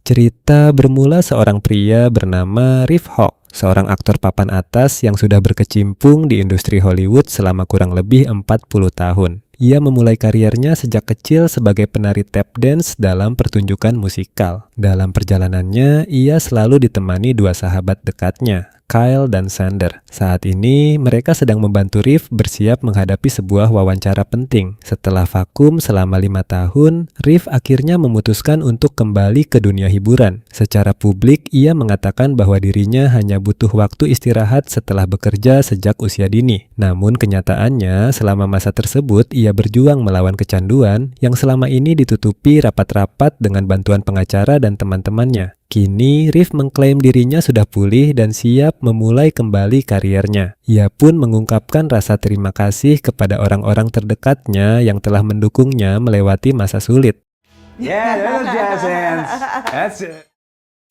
Cerita bermula seorang pria bernama Riff Hawk, seorang aktor papan atas yang sudah berkecimpung di industri Hollywood selama kurang lebih 40 tahun. Ia memulai karirnya sejak kecil sebagai penari tap dance dalam pertunjukan musikal. Dalam perjalanannya, ia selalu ditemani dua sahabat dekatnya, Kyle dan Sander. Saat ini, mereka sedang membantu Riff bersiap menghadapi sebuah wawancara penting. Setelah vakum selama 5 tahun, Riff akhirnya memutuskan untuk kembali ke dunia hiburan. Secara publik, ia mengatakan bahwa dirinya hanya butuh waktu istirahat setelah bekerja sejak usia dini. Namun kenyataannya, selama masa tersebut, ia berjuang melawan kecanduan yang selama ini ditutupi rapat-rapat dengan bantuan pengacara dan teman-temannya. Kini, Riff mengklaim dirinya sudah pulih dan siap memulai kembali karirnya. Ia pun mengungkapkan rasa terima kasih kepada orang-orang terdekatnya yang telah mendukungnya melewati masa sulit. Yeah, those jazz hands. That's it.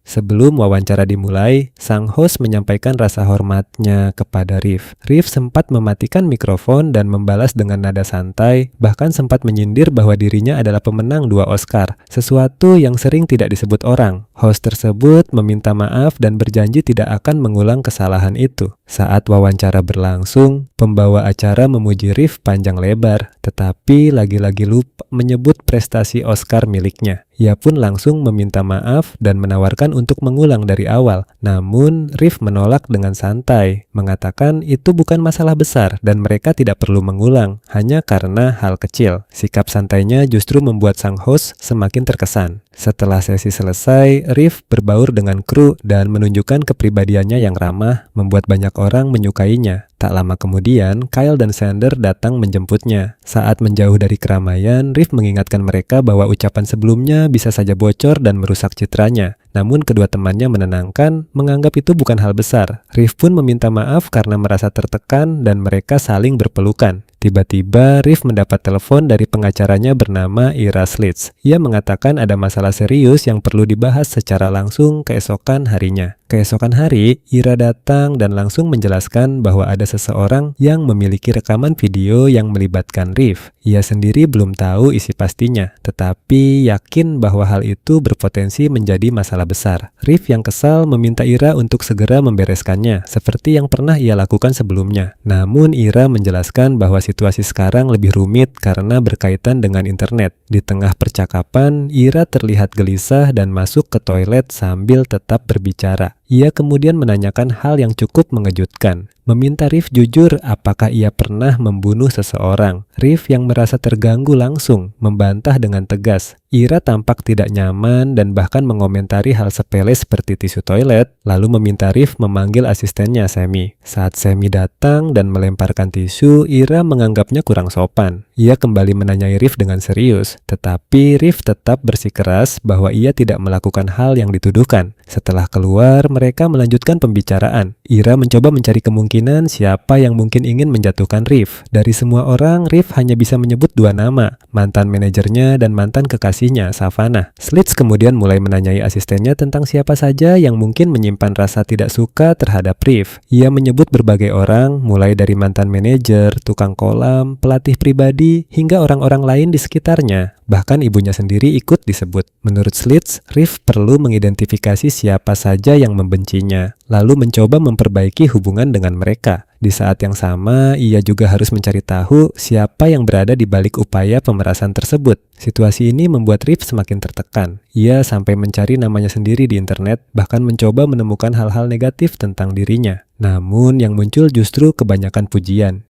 Sebelum wawancara dimulai, sang host menyampaikan rasa hormatnya kepada Riff. Riff sempat mematikan mikrofon dan membalas dengan nada santai, bahkan sempat menyindir bahwa dirinya adalah pemenang 2 Oscar, sesuatu yang sering tidak disebut orang. Host tersebut meminta maaf dan berjanji tidak akan mengulang kesalahan itu. Saat wawancara berlangsung, pembawa acara memuji Riff panjang lebar, tetapi lagi-lagi lupa menyebut prestasi Oscar miliknya. Ia pun langsung meminta maaf dan menawarkan untuk mengulang dari awal. Namun, Riff menolak dengan santai, mengatakan itu bukan masalah besar dan mereka tidak perlu mengulang, hanya karena hal kecil. Sikap santainya justru membuat sang host semakin terkesan. Setelah sesi selesai, Riff berbaur dengan kru dan menunjukkan kepribadiannya yang ramah, membuat banyak orang menyukainya. Tak lama kemudian, Kyle dan Sander datang menjemputnya. Saat menjauh dari keramaian, Riff mengingatkan mereka bahwa ucapan sebelumnya bisa saja bocor dan merusak citranya. Namun kedua temannya menenangkan, menganggap itu bukan hal besar. Riff pun meminta maaf karena merasa tertekan dan mereka saling berpelukan. Tiba-tiba, Riff mendapat telepon dari pengacaranya bernama Ira Slits. Ia mengatakan ada masalah serius yang perlu dibahas secara langsung keesokan harinya. Keesokan hari, Ira datang dan langsung menjelaskan bahwa ada seseorang yang memiliki rekaman video yang melibatkan Riff. Ia sendiri belum tahu isi pastinya, tetapi yakin bahwa hal itu berpotensi menjadi masalah besar. Riff yang kesal meminta Ira untuk segera membereskannya, seperti yang pernah ia lakukan sebelumnya. Namun Ira menjelaskan bahwa situasi sekarang lebih rumit karena berkaitan dengan internet. Di tengah percakapan, Ira terlihat gelisah dan masuk ke toilet sambil tetap berbicara. Ia kemudian menanyakan hal yang cukup mengejutkan, meminta Riff jujur apakah ia pernah membunuh seseorang. Riff yang merasa terganggu langsung membantah dengan tegas. Ira tampak tidak nyaman dan bahkan mengomentari hal sepele seperti tisu toilet, lalu meminta Riff memanggil asistennya Sammy. Saat Sammy datang dan melemparkan tisu, Ira menganggapnya kurang sopan. Ia kembali menanyai Riff dengan serius, tetapi Riff tetap bersikeras bahwa ia tidak melakukan hal yang dituduhkan. Setelah keluar, mereka melanjutkan pembicaraan. Ira mencoba mencari kemungkinan siapa yang mungkin ingin menjatuhkan Riff. Dari semua orang, Riff hanya bisa menyebut 2 nama, mantan manajernya dan mantan kekasihnya, Savannah. Slits kemudian mulai menanyai asistennya tentang siapa saja yang mungkin menyimpan rasa tidak suka terhadap Riff. Ia menyebut berbagai orang, mulai dari mantan manajer, tukang kolam, pelatih pribadi, hingga orang-orang lain di sekitarnya. Bahkan ibunya sendiri ikut disebut. Menurut Slits, Riff perlu mengidentifikasi siapa saja yang membencinya, lalu mencoba memperbaiki hubungan dengan mereka. Di saat yang sama, ia juga harus mencari tahu siapa yang berada di balik upaya pemerasan tersebut. Situasi ini membuat Riff semakin tertekan. Ia sampai mencari namanya sendiri di internet, bahkan mencoba menemukan hal-hal negatif tentang dirinya. Namun yang muncul justru kebanyakan pujian.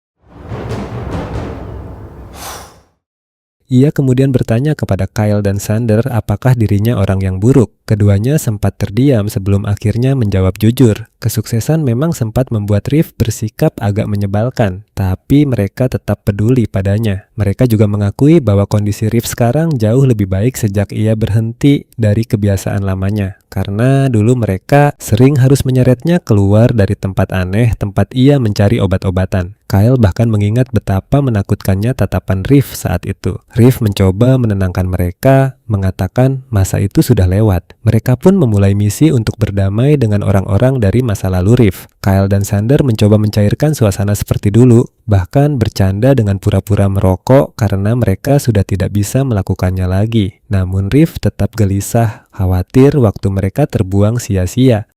Ia kemudian bertanya kepada Kyle dan Sander apakah dirinya orang yang buruk. Keduanya sempat terdiam sebelum akhirnya menjawab jujur. Kesuksesan memang sempat membuat Riff bersikap agak menyebalkan, tapi mereka tetap peduli padanya. Mereka juga mengakui bahwa kondisi Riff sekarang jauh lebih baik sejak ia berhenti dari kebiasaan lamanya. Karena dulu mereka sering harus menyeretnya keluar dari tempat aneh tempat ia mencari obat-obatan. Kyle bahkan mengingat betapa menakutkannya tatapan Riff saat itu. Riff mencoba menenangkan mereka, mengatakan masa itu sudah lewat. Mereka pun memulai misi untuk berdamai dengan orang-orang dari masa lalu Riff. Kyle dan Xander mencoba mencairkan suasana seperti dulu, bahkan bercanda dengan pura-pura merokok karena mereka sudah tidak bisa melakukannya lagi. Namun Riff tetap gelisah, khawatir waktu mereka terbuang sia-sia.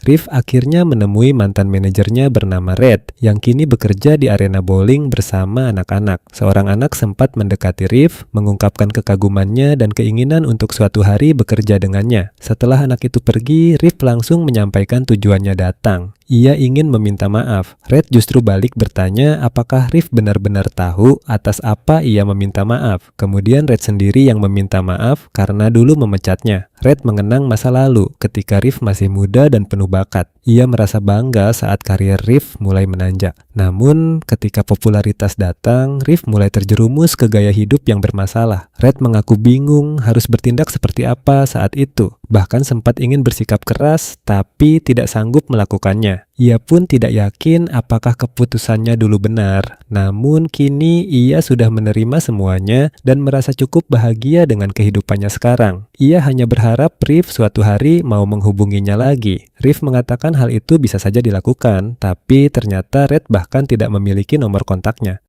Riff akhirnya menemui mantan manajernya bernama Red yang kini bekerja di arena bowling bersama anak-anak. Seorang anak sempat mendekati Riff, mengungkapkan kekagumannya dan keinginan untuk suatu hari bekerja dengannya. Setelah anak itu pergi, Riff langsung menyampaikan tujuannya datang. Ia ingin meminta maaf. Red justru balik bertanya apakah Riff benar-benar tahu atas apa ia meminta maaf. Kemudian Red sendiri yang meminta maaf karena dulu memecatnya. Red mengenang masa lalu ketika Riff masih muda dan penuh bakat. Ia merasa bangga saat karier Riff mulai menanjak. Namun ketika popularitas datang, Riff mulai terjerumus ke gaya hidup yang bermasalah. Red mengaku bingung harus bertindak seperti apa saat itu. Bahkan sempat ingin bersikap keras tapi tidak sanggup melakukannya. Ia pun tidak yakin apakah keputusannya dulu benar. Namun kini ia sudah menerima semuanya dan merasa cukup bahagia dengan kehidupannya sekarang. Ia hanya berharap Riff suatu hari mau menghubunginya lagi. Riff mengatakan hal itu bisa saja dilakukan, tapi ternyata Red bahkan tidak memiliki nomor kontaknya.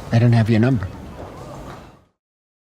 I don't have your number.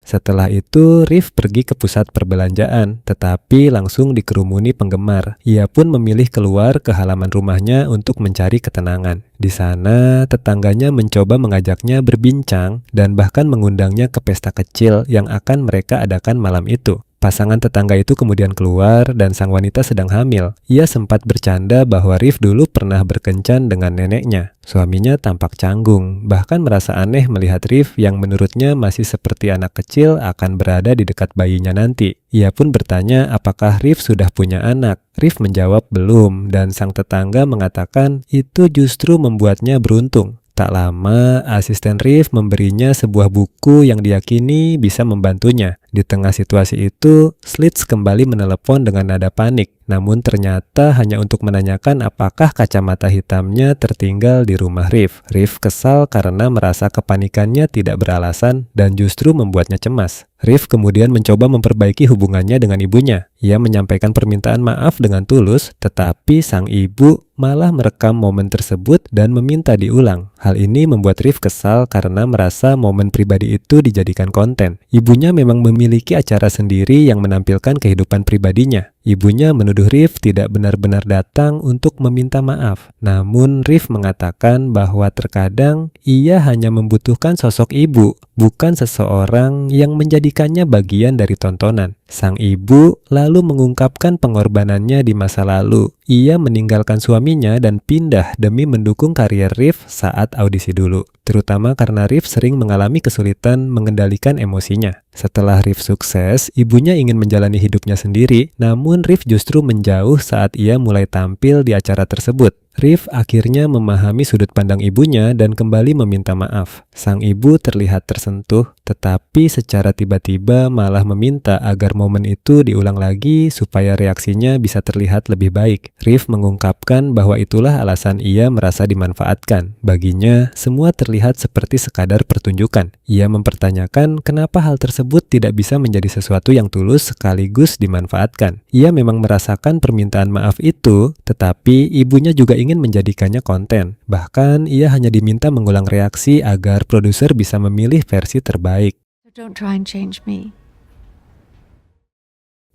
Setelah itu, Riff pergi ke pusat perbelanjaan, tetapi langsung dikerumuni penggemar. Ia pun memilih keluar ke halaman rumahnya untuk mencari ketenangan. Di sana, tetangganya mencoba mengajaknya berbincang dan bahkan mengundangnya ke pesta kecil yang akan mereka adakan malam itu. Pasangan tetangga itu kemudian keluar dan sang wanita sedang hamil. Ia sempat bercanda bahwa Riff dulu pernah berkencan dengan neneknya. Suaminya tampak canggung, bahkan merasa aneh melihat Riff yang menurutnya masih seperti anak kecil akan berada di dekat bayinya nanti. Ia pun bertanya apakah Riff sudah punya anak. Riff menjawab belum, dan sang tetangga mengatakan itu justru membuatnya beruntung. Tak lama, asisten Riff memberinya sebuah buku yang diyakini bisa membantunya. Di tengah situasi itu, Slits kembali menelepon dengan nada panik. Namun ternyata hanya untuk menanyakan apakah kacamata hitamnya tertinggal di rumah Riff. Riff kesal karena merasa kepanikannya tidak beralasan dan justru membuatnya cemas. Riff kemudian mencoba memperbaiki hubungannya dengan ibunya. Ia menyampaikan permintaan maaf dengan tulus, tetapi sang ibu malah merekam momen tersebut dan meminta diulang. Hal ini membuat Riff kesal karena merasa momen pribadi itu dijadikan konten. Ibunya memang memiliki acara sendiri yang menampilkan kehidupan pribadinya. Ibunya menuduh Riff tidak benar-benar datang untuk meminta maaf. Namun Riff mengatakan bahwa terkadang ia hanya membutuhkan sosok ibu, bukan seseorang yang menjadikannya bagian dari tontonan. Sang ibu lalu mengungkapkan pengorbanannya di masa lalu. Ia meninggalkan suaminya dan pindah demi mendukung karier Riff saat audisi dulu. Terutama karena Riff sering mengalami kesulitan mengendalikan emosinya. Setelah Riff sukses, ibunya ingin menjalani hidupnya sendiri, namun Riff justru menjauh saat ia mulai tampil di acara tersebut. Riff akhirnya memahami sudut pandang ibunya dan kembali meminta maaf. Sang ibu terlihat tersentuh, tetapi secara tiba-tiba malah meminta agar momen itu diulang lagi supaya reaksinya bisa terlihat lebih baik. Riff mengungkapkan bahwa itulah alasan ia merasa dimanfaatkan. Baginya, semua terlihat seperti sekadar pertunjukan. Ia mempertanyakan kenapa hal tersebut tidak bisa menjadi sesuatu yang tulus sekaligus dimanfaatkan. Ia memang merasakan permintaan maaf itu, tetapi ibunya juga ingin menjadikannya konten. Bahkan ia hanya diminta mengulang reaksi agar produser bisa memilih versi terbaik. Don't try and change me.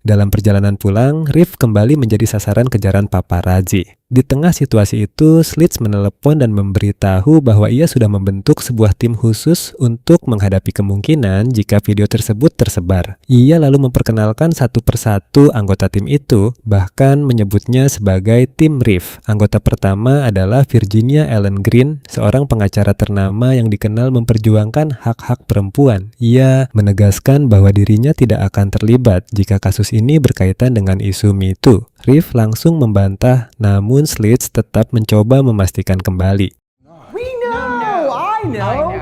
Dalam perjalanan pulang, Riff kembali menjadi sasaran kejaran paparazzi. Di tengah situasi itu, Slits menelepon dan memberitahu bahwa ia sudah membentuk sebuah tim khusus untuk menghadapi kemungkinan jika video tersebut tersebar. Ia lalu memperkenalkan satu persatu anggota tim itu, bahkan menyebutnya sebagai tim Riff. Anggota pertama adalah Virginia Ellen Green, seorang pengacara ternama yang dikenal memperjuangkan hak-hak perempuan. Ia menegaskan bahwa dirinya tidak akan terlibat jika kasus ini berkaitan dengan isu Me Too. Riff langsung membantah, namun Slits tetap mencoba memastikan kembali. We know! I know!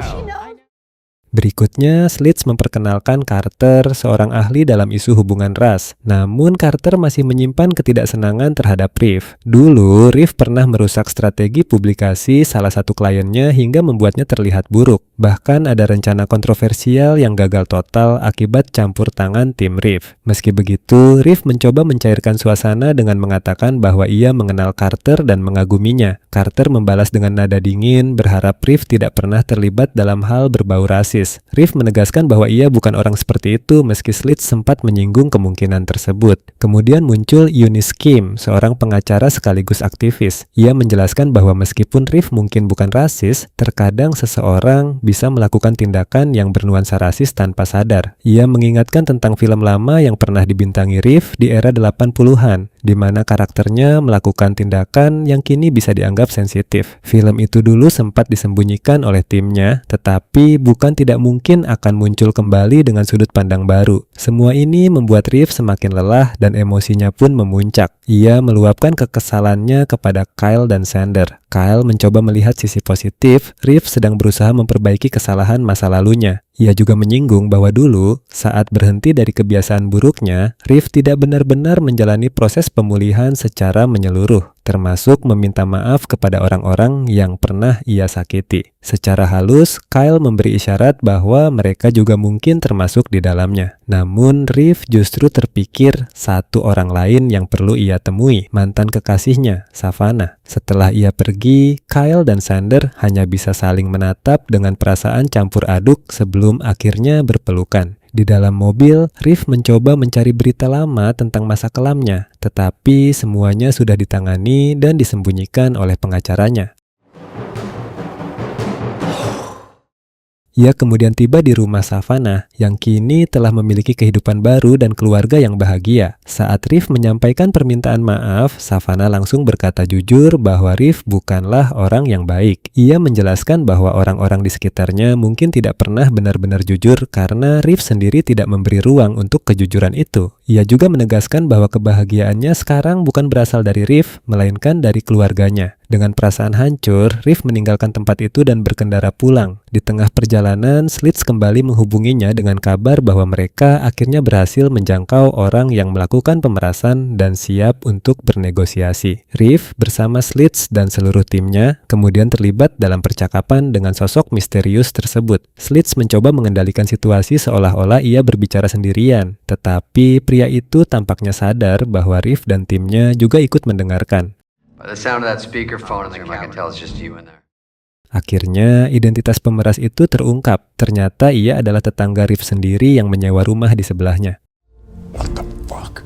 Berikutnya, Slits memperkenalkan Carter, seorang ahli dalam isu hubungan ras. Namun, Carter masih menyimpan ketidaksenangan terhadap Riff. Dulu, Riff pernah merusak strategi publikasi salah satu kliennya hingga membuatnya terlihat buruk. Bahkan ada rencana kontroversial yang gagal total akibat campur tangan tim Riff. Meski begitu, Riff mencoba mencairkan suasana dengan mengatakan bahwa ia mengenal Carter dan mengaguminya. Carter membalas dengan nada dingin, berharap Riff tidak pernah terlibat dalam hal berbau rasis. Riff menegaskan bahwa ia bukan orang seperti itu meski Slits sempat menyinggung kemungkinan tersebut. Kemudian muncul Eunice Kim, seorang pengacara sekaligus aktivis. Ia menjelaskan bahwa meskipun Riff mungkin bukan rasis, terkadang seseorang bisa melakukan tindakan yang bernuansa rasis tanpa sadar. Ia mengingatkan tentang film lama yang pernah dibintangi Riff di era 80-an, di mana karakternya melakukan tindakan yang kini bisa dianggap sensitif. Film itu dulu sempat disembunyikan oleh timnya, tetapi bukan tidak mungkin akan muncul kembali dengan sudut pandang baru. Semua ini membuat Riff semakin lelah dan emosinya pun memuncak. Ia meluapkan kekesalannya kepada Kyle dan Xander. Kyle mencoba melihat sisi positif, Riff sedang berusaha memperbaiki kesalahan masa lalunya. Ia juga menyinggung bahwa dulu, saat berhenti dari kebiasaan buruknya, Riff tidak benar-benar menjalani proses pemulihan secara menyeluruh, termasuk meminta maaf kepada orang-orang yang pernah ia sakiti. Secara halus, Kyle memberi isyarat bahwa mereka juga mungkin termasuk di dalamnya. Namun, Riff justru terpikir satu orang lain yang perlu ia temui, mantan kekasihnya, Savannah. Setelah ia pergi, Kyle dan Xander hanya bisa saling menatap dengan perasaan campur aduk sebelum akhirnya berpelukan. Di dalam mobil, Riff mencoba mencari berita lama tentang masa kelamnya, tetapi semuanya sudah ditangani dan disembunyikan oleh pengacaranya. Ia kemudian tiba di rumah Savannah yang kini telah memiliki kehidupan baru dan keluarga yang bahagia. Saat Riff menyampaikan permintaan maaf, Savannah langsung berkata jujur bahwa Riff bukanlah orang yang baik. Ia menjelaskan bahwa orang-orang di sekitarnya mungkin tidak pernah benar-benar jujur karena Riff sendiri tidak memberi ruang untuk kejujuran itu. Ia juga menegaskan bahwa kebahagiaannya sekarang bukan berasal dari Riff, melainkan dari keluarganya. Dengan perasaan hancur, Riff meninggalkan tempat itu dan berkendara pulang. Di tengah perjalanan, Slits kembali menghubunginya dengan kabar bahwa mereka akhirnya berhasil menjangkau orang yang melakukan pemerasan dan siap untuk bernegosiasi. Riff bersama Slits dan seluruh timnya kemudian terlibat dalam percakapan dengan sosok misterius tersebut. Slits mencoba mengendalikan situasi seolah-olah ia berbicara sendirian, tetapi pria itu tampaknya sadar bahwa Riff dan timnya juga ikut mendengarkan. By the sound of that speakerphone in the room, I can tell it's just you in there. Akhirnya, identitas pemeras itu terungkap. Ternyata ia adalah tetangga Riff sendiri yang menyewa rumah di sebelahnya. What the fuck?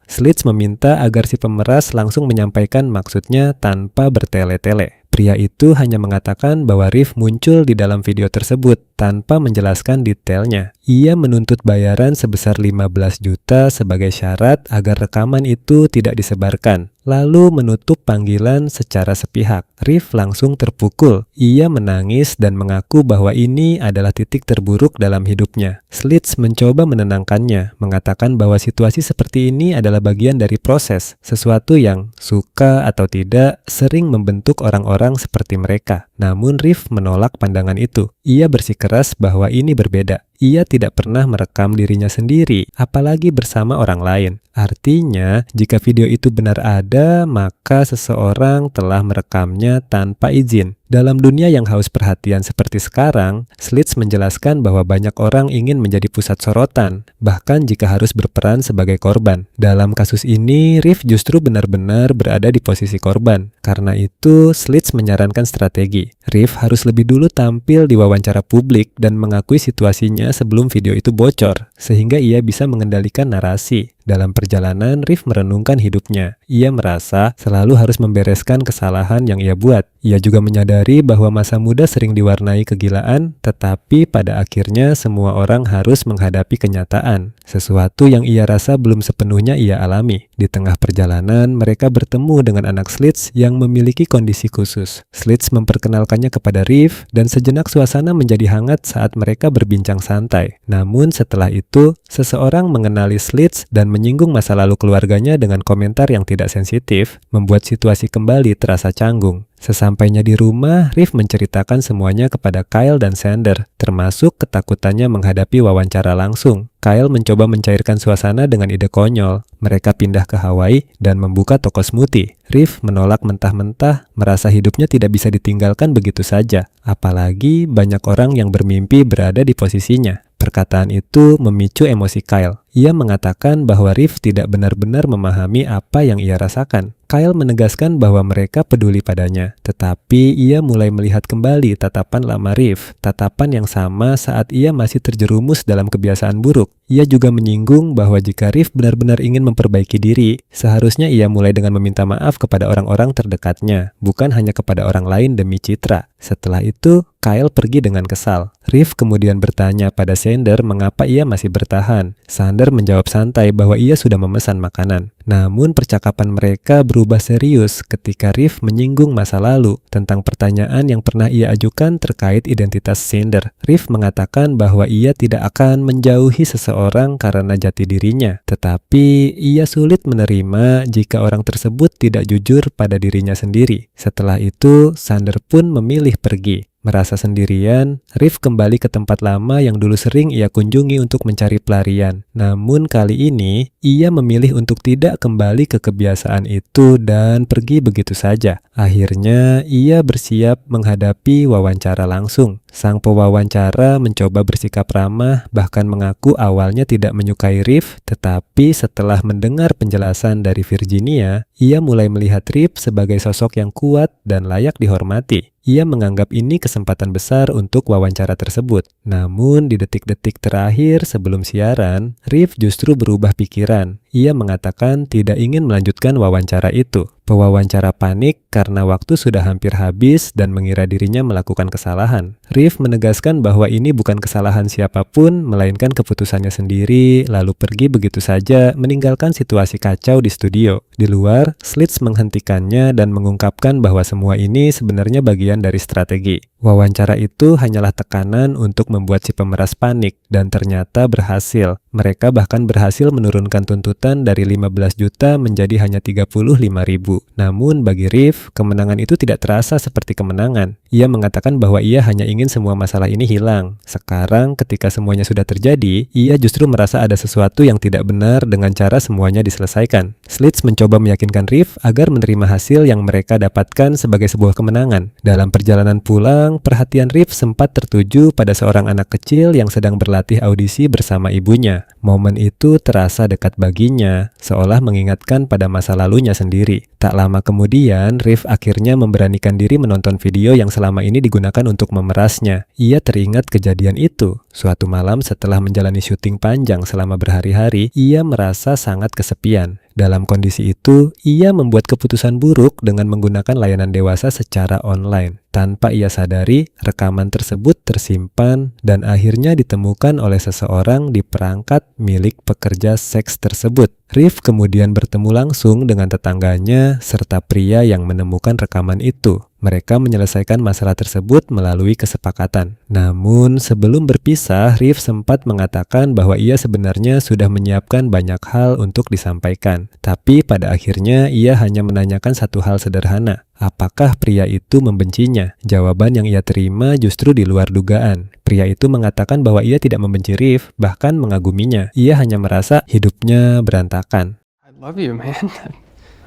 Slits meminta agar si pemeras langsung menyampaikan maksudnya tanpa bertele-tele. Pria itu hanya mengatakan bahwa Riff muncul di dalam video tersebut tanpa menjelaskan detailnya. Ia menuntut bayaran sebesar 15 juta sebagai syarat agar rekaman itu tidak disebarkan, lalu menutup panggilan secara sepihak. Riff langsung terpukul. Ia menangis dan mengaku bahwa ini adalah titik terburuk dalam hidupnya. Slits mencoba menenangkannya, mengatakan bahwa situasi seperti ini adalah bagian dari proses, sesuatu yang, suka atau tidak, sering membentuk orang-orang seperti mereka. Namun Riff menolak pandangan itu. Ia bersikeras bahwa ini berbeda. Ia tidak pernah merekam dirinya sendiri, apalagi bersama orang lain. Artinya, jika video itu benar ada, maka seseorang telah merekamnya tanpa izin. Dalam dunia yang haus perhatian seperti sekarang, Slits menjelaskan bahwa banyak orang ingin menjadi pusat sorotan, bahkan jika harus berperan sebagai korban. Dalam kasus ini, Riff justru benar-benar berada di posisi korban. Karena itu, Slits menyarankan strategi. Riff harus lebih dulu tampil di wawancara publik dan mengakui situasinya sebelum video itu bocor, sehingga ia bisa mengendalikan narasi. Dalam perjalanan, Riff merenungkan hidupnya. Ia merasa selalu harus membereskan kesalahan yang ia buat. Ia juga menyadari bahwa masa muda sering diwarnai kegilaan, tetapi pada akhirnya semua orang harus menghadapi kenyataan. Sesuatu yang ia rasa belum sepenuhnya ia alami. Di tengah perjalanan, mereka bertemu dengan anak Slits yang memiliki kondisi khusus. Slits memperkenalkannya kepada Riff, dan sejenak suasana menjadi hangat saat mereka berbincang santai. Namun setelah itu, seseorang mengenali Slits dan menyinggung masa lalu keluarganya dengan komentar yang tidak sensitif, membuat situasi kembali terasa canggung. Sesampainya di rumah, Riff menceritakan semuanya kepada Kyle dan Xander, termasuk ketakutannya menghadapi wawancara langsung. Kyle mencoba mencairkan suasana dengan ide konyol. Mereka pindah ke Hawaii dan membuka toko smoothie. Riff menolak mentah-mentah, merasa hidupnya tidak bisa ditinggalkan begitu saja. Apalagi banyak orang yang bermimpi berada di posisinya. Perkataan itu memicu emosi Kyle. Ia mengatakan bahwa Riff tidak benar-benar memahami apa yang ia rasakan. Kyle menegaskan bahwa mereka peduli padanya, tetapi ia mulai melihat kembali tatapan lama Riff, tatapan yang sama saat ia masih terjerumus dalam kebiasaan buruk. Ia juga menyinggung bahwa jika Riff benar-benar ingin memperbaiki diri, seharusnya ia mulai dengan meminta maaf kepada orang-orang terdekatnya, bukan hanya kepada orang lain demi citra. Setelah itu, Kyle pergi dengan kesal. Riff kemudian bertanya pada Xander mengapa ia masih bertahan. Xander menjawab santai bahwa ia sudah memesan makanan. Namun percakapan mereka berubah serius ketika Riff menyinggung masa lalu tentang pertanyaan yang pernah ia ajukan terkait identitas Xander. Riff mengatakan bahwa ia tidak akan menjauhi seseorang karena jati dirinya, tetapi ia sulit menerima jika orang tersebut tidak jujur pada dirinya sendiri. Setelah itu, Xander pun memilih pergi. Merasa sendirian, Riff kembali ke tempat lama yang dulu sering ia kunjungi untuk mencari pelarian. Namun kali ini, ia memilih untuk tidak kembali ke kebiasaan itu dan pergi begitu saja. Akhirnya, ia bersiap menghadapi wawancara langsung. Sang pewawancara mencoba bersikap ramah, bahkan mengaku awalnya tidak menyukai Riff, tetapi setelah mendengar penjelasan dari Virginia, ia mulai melihat Riff sebagai sosok yang kuat dan layak dihormati. Ia menganggap ini kesempatan besar untuk wawancara tersebut. Namun di detik-detik terakhir sebelum siaran, Riff justru berubah pikiran. Ia mengatakan tidak ingin melanjutkan wawancara itu. Pewawancara panik karena waktu sudah hampir habis dan mengira dirinya melakukan kesalahan. Riff menegaskan bahwa ini bukan kesalahan siapapun, melainkan keputusannya sendiri, lalu pergi begitu saja, meninggalkan situasi kacau di studio. Di luar, Slits menghentikannya dan mengungkapkan bahwa semua ini sebenarnya bagian dari strategi. Wawancara itu hanyalah tekanan untuk membuat si pemeras panik, dan ternyata berhasil. Mereka bahkan berhasil menurunkan tuntutan dari 15 juta menjadi hanya 35.000. Namun bagi Riff, kemenangan itu tidak terasa seperti kemenangan. Ia mengatakan bahwa ia hanya ingin semua masalah ini hilang. Sekarang ketika semuanya sudah terjadi, ia justru merasa ada sesuatu yang tidak benar dengan cara semuanya diselesaikan. Slits mencoba meyakinkan Riff agar menerima hasil yang mereka dapatkan sebagai sebuah kemenangan. Dalam perjalanan pulang, perhatian Riff sempat tertuju pada seorang anak kecil yang sedang berlatih audisi bersama ibunya. Momen itu terasa dekat baginya, seolah mengingatkan pada masa lalunya sendiri. Tak lama kemudian, Riff akhirnya memberanikan diri menonton video yang selama ini digunakan untuk memerasnya. Ia teringat kejadian itu. Suatu malam setelah menjalani syuting panjang selama berhari-hari, ia merasa sangat kesepian. Dalam kondisi itu, ia membuat keputusan buruk dengan menggunakan layanan dewasa secara online. Tanpa ia sadari, rekaman tersebut tersimpan dan akhirnya ditemukan oleh seseorang di perangkat milik pekerja seks tersebut. Riff kemudian bertemu langsung dengan tetangganya serta pria yang menemukan rekaman itu. Mereka menyelesaikan masalah tersebut melalui kesepakatan. Namun sebelum berpisah, Riff sempat mengatakan bahwa ia sebenarnya sudah menyiapkan banyak hal untuk disampaikan. Tapi pada akhirnya ia hanya menanyakan satu hal sederhana. Apakah pria itu membencinya? Jawaban yang ia terima justru di luar dugaan. Pria itu mengatakan bahwa ia tidak membenci Riff, bahkan mengaguminya. Ia hanya merasa hidupnya berantakan. I love you, man.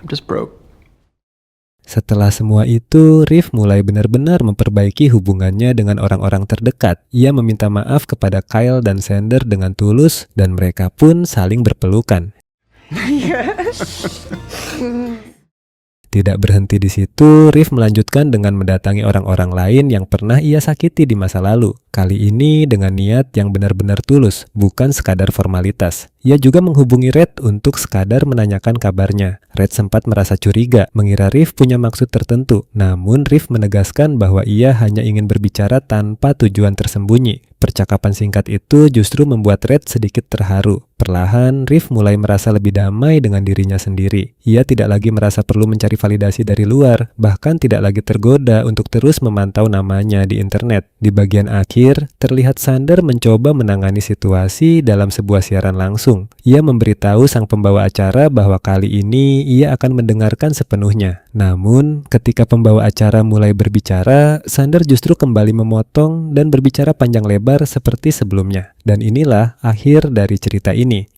I'm just broke. Setelah semua itu, Riff mulai benar-benar memperbaiki hubungannya dengan orang-orang terdekat. Ia meminta maaf kepada Kyle dan Xander dengan tulus, dan mereka pun saling berpelukan. Tidak berhenti di situ, Riff melanjutkan dengan mendatangi orang-orang lain yang pernah ia sakiti di masa lalu. Kali ini dengan niat yang benar-benar tulus, bukan sekadar formalitas. Ia juga menghubungi Red untuk sekadar menanyakan kabarnya. Red sempat merasa curiga, mengira Riff punya maksud tertentu. Namun Riff menegaskan bahwa ia hanya ingin berbicara tanpa tujuan tersembunyi. Percakapan singkat itu justru membuat Red sedikit terharu. Perlahan, Riff mulai merasa lebih damai dengan dirinya sendiri. Ia tidak lagi merasa perlu mencari validasi dari luar, bahkan tidak lagi tergoda untuk terus memantau namanya di internet. Di bagian akhir, akhir, terlihat Sander mencoba menangani situasi dalam sebuah siaran langsung. Ia memberitahu sang pembawa acara bahwa kali ini ia akan mendengarkan sepenuhnya. Namun, ketika pembawa acara mulai berbicara, Sander justru kembali memotong dan berbicara panjang lebar seperti sebelumnya. Dan inilah akhir dari cerita ini.